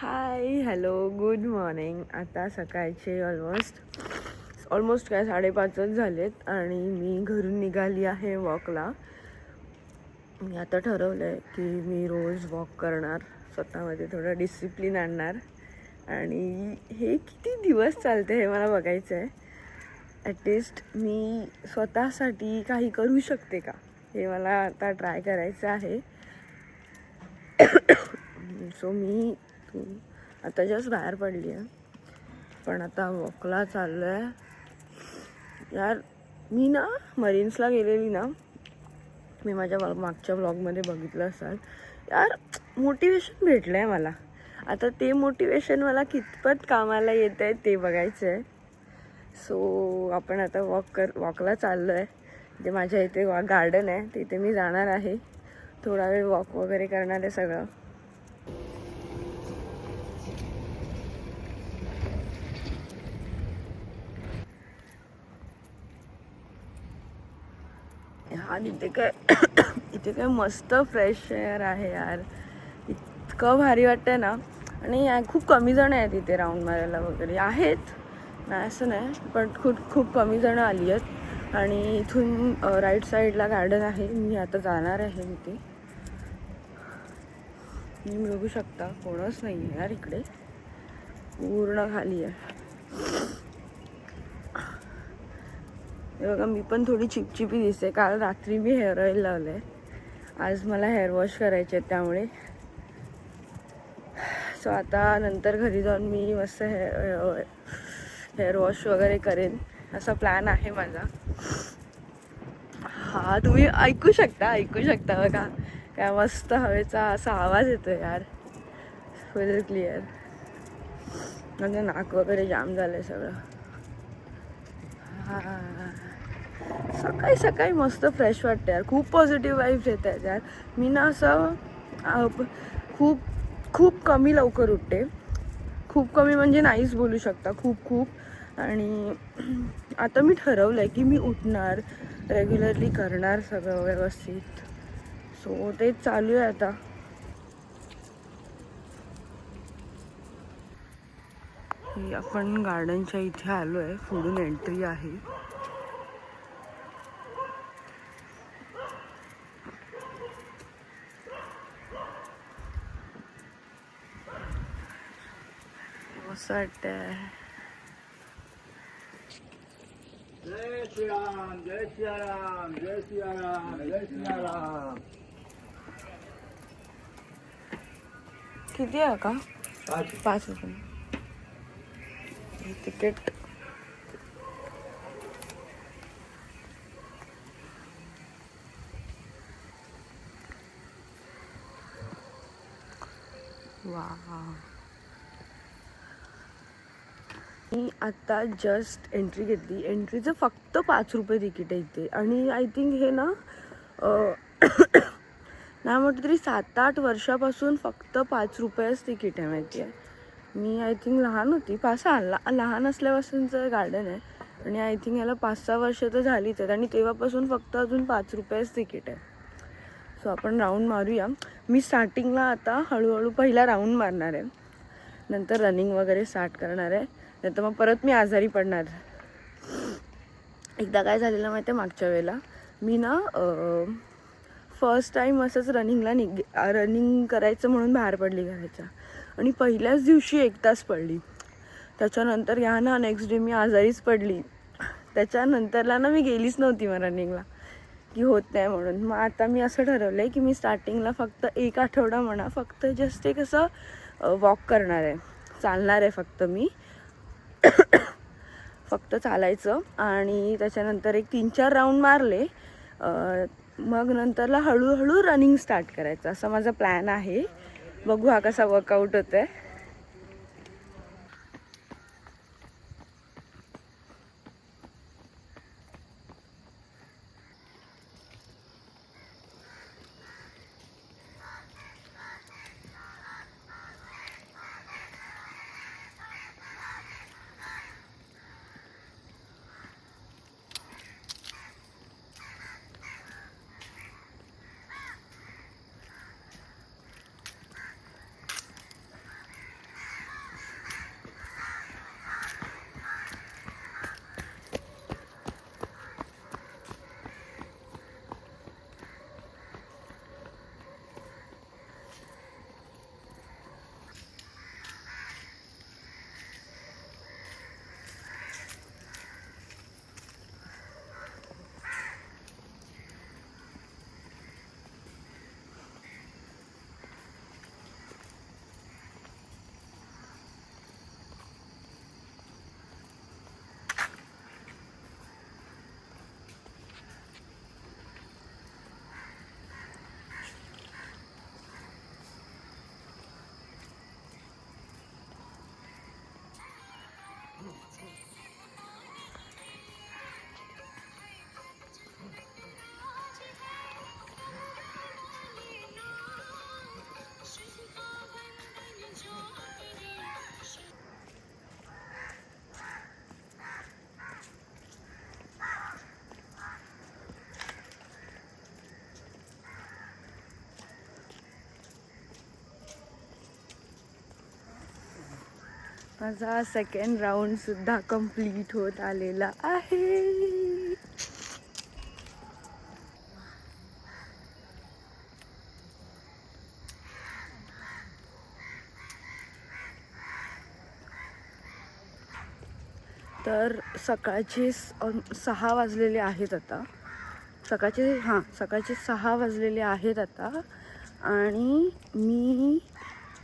Hi hello good morning. आता सकाळचे almost काय 5:30च झालेत आणि मी घरून निघाली आहे वॉकला. मी आता ठरवलं आहे की मी रोज वॉक करणार, स्वतःमध्ये थोडं डिसिप्लिन आणणार आणि हे किती दिवस चालते हे मला बघायचं आहे. ॲटलिस्ट मी स्वतःसाठी काही करू शकते का हे मला आता ट्राय करायचं आहे. सो मी आता जस्ट बाहेर पडली आहे, पण आता वॉकला चाललो आहे. यार मी ना मरीन्सला गेलेली ना, मी माझ्या मागच्या व्लॉगमध्ये बघितलं असाल. यार मोटिवेशन भेटलं आहे मला. आता ते मोटिवेशन मला कितपत कामाला येतं आहे ते बघायचं आहे. सो आपण आता वॉकला चाललो आहे. जे माझ्या इथे गार्डन आहे तिथे मी जाणार आहे. थोडा वेळ वॉक वगैरे करणार आहे सगळं. हा इथे काय मस्त फ्रेश एअर आहे यार. इतकं भारी वाटतंय ना. आणि खूप कमी जण आहेत इथे राऊंड मारायला वगैरे. आहेत नाही असं नाही, पण खूप कमी जणं आली आहेत. आणि इथून राईट साईडला गार्डन आहे. मी आता जाणार आहे तिथे. मी बघू शकता कोणच नाही आहे यार इकडे, पूर्ण खाली आहे. हे बघा मी पण थोडी चिपचिपी दिसते. काल रात्री मी हेअर ऑइल लावलं आहे. आज मला हेअर वॉश करायचे आहेत त्यामुळे. सो आता नंतर घरी जाऊन मी मस्त हेअर वॉश वगैरे करेन, असा प्लॅन आहे माझा. हा तुम्ही ऐकू शकता बघा काय मस्त हवेचा असा आवाज येतो यार, फुल क्लिअर. म्हणजे नाक वगैरे जाम झालंय सगळं. सकाळी सकाळी मस्त फ्रेश वाटतं यार. खूप पॉझिटिव्ह वाईब्स येत आहेत यार. मी ना असं खूप कमी लवकर उठते. खूप कमी म्हणजे नाहीच बोलू शकता, खूप. आणि आता मी ठरवलं आहे की मी उठणार, रेग्युलरली करणार सगळं व्यवस्थित. सो तेच चालू आहे आता. आपण गार्डनच्या इथे आलो आहे. पुढून एंट्री आहे. मस्त वाटतंय. जय श्रीराम, जय श्रीराम, जय श्रीराम, जय श्रीराम. किती आहे का? 5 रुपये तिकीट. वा, मी आता जस्ट एंट्री घेतली. एंट्रीचं फक्त 5 रुपये तिकीट आहे इथे. आणि आय थिंक हे ना नाही म्हटलं तरी 7-8 वर्षापासून फक्त 5 रुपयाच तिकीट आहे. माहिती आहे, मी आय थिंक लहान होती. लहान असल्यापासूनचं गार्डन आहे. आणि आय थिंक याला 5-6 वर्ष तर झालीच आहेत. आणि तेव्हापासून फक्त अजून 5 रुपयाच तिकीट आहे. सो आपण राऊंड मारूया. मी स्टार्टिंगला आता हळूहळू पहिला राऊंड मारणार आहे, नंतर रनिंग वगैरे स्टार्ट करणार आहे. नाही तर मग परत मी आजारी पडणार. एकदा काय झालेलं माहिती आहे, मागच्या वेळेला मी ना फर्स्ट टाईम असंच रनिंग करायचं म्हणून बाहेर पडली घराच्या. आणि पहिल्याच दिवशी 1 तास पडली. त्याच्यानंतर नेक्स्ट डे मी आजारीच पडली. त्याच्यानंतरला ना मी गेलीच नव्हती मग रनिंगला, की होत नाही म्हणून. मग आता मी असं ठरवलं आहे की मी स्टार्टिंगला फक्त 1 आठवडा म्हणा फक्त जस्ट एक असं वॉक करणार आहे, चालणार आहे फक्त मी. फक्त चालायचं आणि त्याच्यानंतर एक 3-4 राऊंड मारले, मग नंतरला हळूहळू रनिंग स्टार्ट करायचं, असा माझा प्लॅन आहे. बघू हा कसा वर्कआउट होत आहे. माझा सेकंड राऊंड सुद्धा कंप्लीट होत आलेला आहे. तर सकाळचे 6 वाजलेले आहेत आता. सकाळचे 6 वाजलेले आहेत आता आणि मी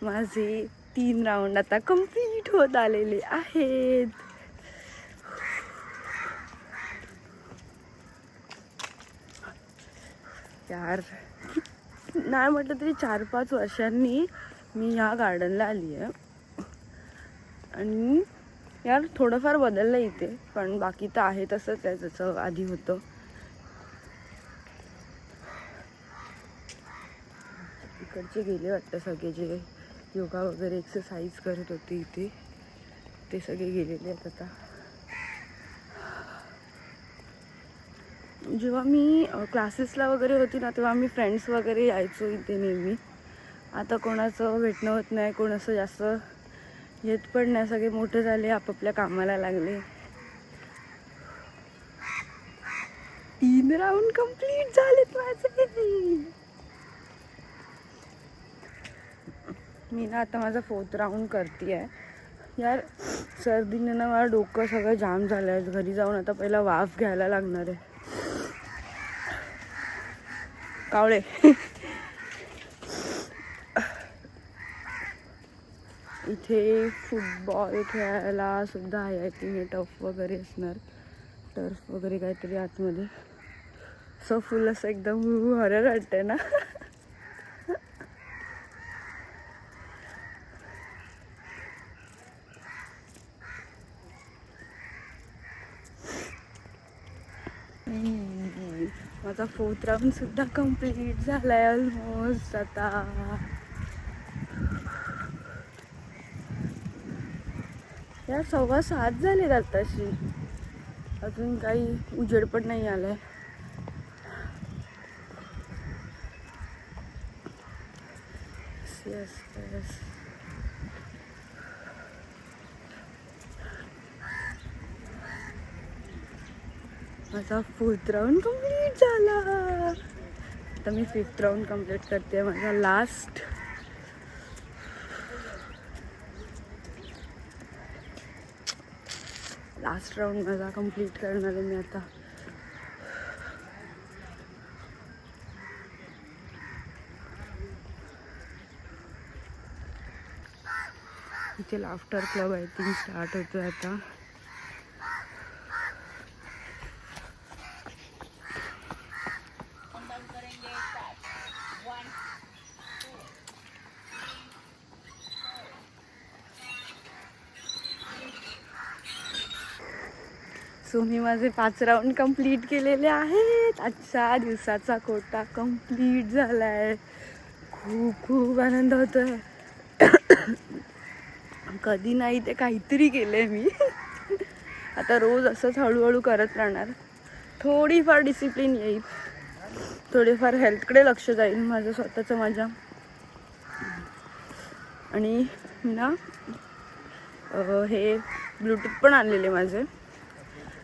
माझे 3 राऊंड आता कंप्लीट होत आलेले आहेत. यार नाही म्हटलं तरी 4-5 वर्षांनी मी ह्या गार्डनला आली आहे आणि यार थोडंफार बदललं इथे, पण बाकी तर आहे तसंच आहे जसं आधी होतं. इकडचे गेले वाटतं सगळे जे योगा वगैरे एक्सरसाइज करत होते इथे, ते सगळे गेलेले आहेत आता. जेव्हा मी क्लासेसला वगैरे होती ना तेव्हा मी फ्रेंड्स वगैरे यायचो इथे नेहमी. आता कोणाचं भेटणं होत नाही, कोणाचं जास्त येत पण नाही. सगळे मोठे झाले, आपापल्या कामाला लागले. 3 राऊंड कंप्लीट झालेत माझे. मी ना आता माझा 4th राऊंड करते आहे. यार सर्दीने ना मला डोकं सगळं जाम झालं आहे. घरी जाऊन आता पहिला वाफ घ्यायला लागणार आहे. कावळे इथे फुटबॉल खेळायला सुद्धा आहे. आय थिंक हे टर्फ वगैरे असणार, टर्फ वगैरे काहीतरी आतमध्ये. सो फुल असं एकदम हॉरर वाटतंय ना. माझा 4th राऊंड सुद्धा कंप्लीट झालाय ऑलमोस्ट आता. यार 6:15 झाले आताशी, अजून काही उजेड पण नाही आलाय. Yes yes. माझा 4th राऊंड कंप्लीट झाला. आता मी 5th राऊंड कंप्लीट करते. माझा लास्ट राऊंड माझा कंप्लीट करणार आहे मी आता. इथे laughter club I think start होतोय आता. सो मी माझे 5 राऊंड कंप्लीट केलेले आहेत. आजच्या दिवसाचा कोटा कंप्लीट झालाय. खूप खूप आनंद होतोय. कधी नाही ते काहीतरी केलंय मी. आता रोज असंच हळूहळू करत राहणार. थोडीफार डिसिप्लिन येईल, थोडीफार हेल्थकडे लक्ष जाईल माझं स्वतःचं माझ्या. आणि ना हे ब्लूटूथ पण आणलेले माझे,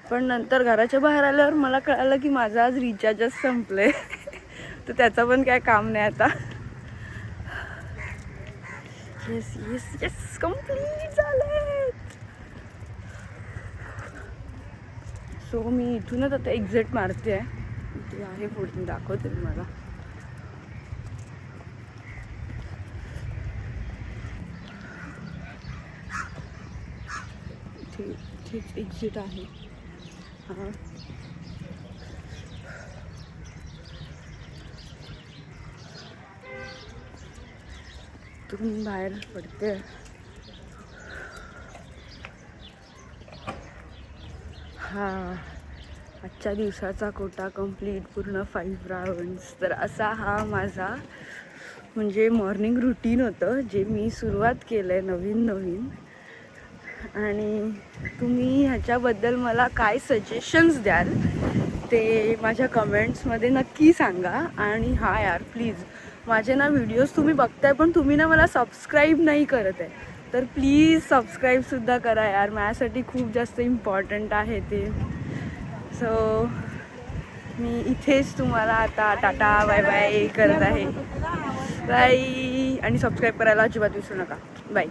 पण नंतर घराच्या बाहेर आल्यावर मला कळालं की माझं आज रिचार्जच संपलंय. तर त्याचं पण काय काम नाही आता. येस येस येस कंप्लीट झालंय. सो मी इथूनच आता एक्झिट मारते आहे. इथे आहे पुढे दाखवते तुम्हाला. इथेच एक्झिट आहे. हां तुम्ही बाहेर पडते. हा आजच्या दिवसाचा कोटा कंप्लीट, पूर्ण 5 राऊंड्स. तर असा हा माझा म्हणजे मॉर्निंग रुटीन होतं जे मी सुरुवात केलं आहे नवीन. आणि तुम्ही ह्याच्याबद्दल मला काय सजेशन्स द्याल ते माझ्या कमेंट्समध्ये नक्की सांगा. आणि हा यार प्लीज माझे ना व्हिडिओज तुम्ही बघताय पण तुम्ही ना मला सबस्क्राईब नाही करत आहे. तर प्लीज सबस्क्राईबसुद्धा करा यार, माझ्यासाठी खूप जास्त इम्पॉर्टंट आहे ते. सो मी इथेच तुम्हाला आता टाटा बाय बाय करत आहे. बाय. आणि सबस्क्राईब करायला अजिबात विसरू नका. बाय.